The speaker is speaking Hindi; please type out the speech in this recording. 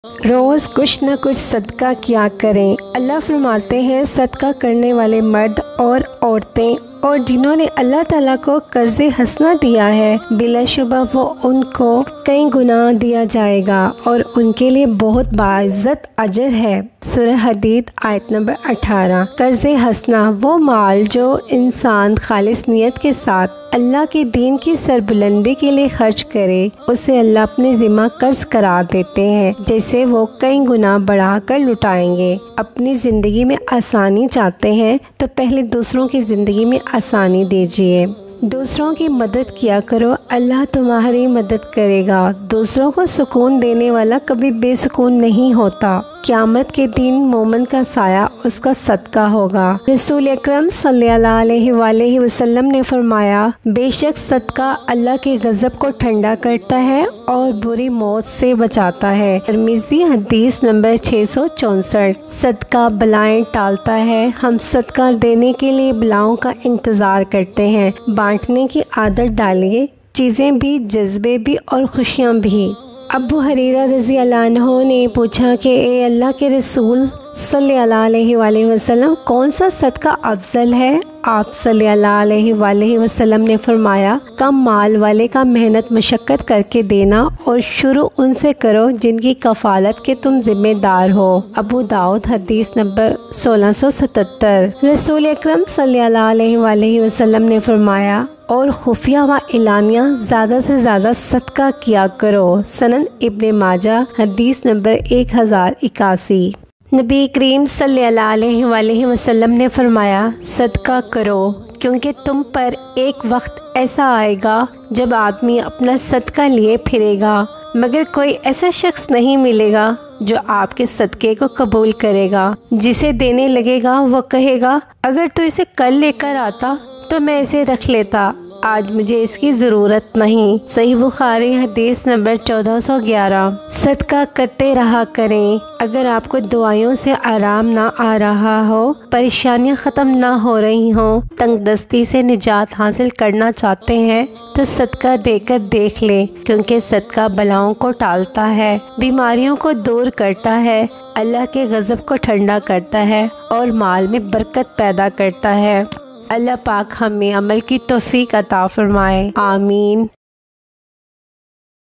रोज़ कुछ न कुछ सदका किया करें। अल्लाह फरमाते हैं, सदका करने वाले मर्द और औरतें और जिन्होंने अल्लाह ताला को कर्ज़े हसना दिया है, बिलाशुबा वो उनको कई गुना दिया जाएगा और उनके लिए बहुत बाइज़्ज़त अजर है। सूरह हदीद आयत नंबर 18। कर्ज़े हसना वो माल जो इंसान खालिस नियत के साथ अल्लाह के दीन की सरबुलंदी के लिए खर्च करे, उसे अल्लाह अपने ज़िम्मा कर्ज करार देते हैं, जैसे वो कई गुना बढ़ा कर लुटाएंगे। अपनी ज़िंदगी में आसानी चाहते हैं तो पहले दूसरों की ज़िंदगी में आसानी दीजिए। दूसरों की मदद किया करो, अल्लाह तुम्हारी मदद करेगा। दूसरों को सुकून देने वाला कभी बेसुकून नहीं होता। क़यामत के दिन मोमिन का साया उसका सदका होगा। रसूल अकरम सल्लल्लाहु अलैहि वसल्लम ने फरमाया, बेशक सदका अल्लाह के गज़ब को ठंडा करता है और बुरी मौत से बचाता है। तिरमिज़ी हदीस नंबर 664। सदका बलाएं टालता है। हम सदका देने के लिए बलाओं का इंतज़ार करते हैं। बांटने की आदत डालिए, चीज़ें भी, जज्बे भी और खुशियाँ भी। अबू हरीरा रज़ी अल्लाह अन्हु ने पूछा कि ए अल्लाह के रसूल सल्लल्लाहु अलैहि वसल्लम, कौन सा सदका अफजल है? आप सल्लल्लाहु अलैहि वसल्लम ने फरमाया, कम माल वाले का मेहनत मशक्क़त करके देना और शुरू उनसे करो जिनकी कफ़ालत के तुम जिम्मेदार हो। अबू दाऊद हदीस नंबर 1677। रसूल अकरम सल्लल्लाहु अलैहि वसल्लम ने फरमाया, और खुफिया व एलानिया ज़्यादा से ज़्यादा सदका किया करो। सनन इब्ने माजा हदीस नंबर 1081। नबी करीम सल्लल्लाहु अलैहि वसल्लम ने फरमाया, सदका करो क्योंकि तुम पर एक वक्त ऐसा आएगा जब आदमी अपना सदका लिए फिरेगा, मगर कोई ऐसा शख्स नहीं मिलेगा जो आपके सदके को कबूल करेगा। जिसे देने लगेगा वो कहेगा, अगर तू इसे कल लेकर आता तो मैं इसे रख लेता, आज मुझे इसकी ज़रूरत नहीं। सही बुखारी हदीस नंबर 1411। सदका करते रहा करें। अगर आपको दुआओं से आराम ना आ रहा हो, परेशानियां ख़त्म ना हो रही हों, तंगदस्ती से निजात हासिल करना चाहते हैं तो सदका देकर देख लें, क्योंकि सदका बलाओं को टालता है, बीमारियों को दूर करता है, अल्लाह के गज़ब को ठंडा करता है और माल में बरकत पैदा करता है। अल्लाह पाक हमें अमल की तौफीक अता फरमाए। आमीन।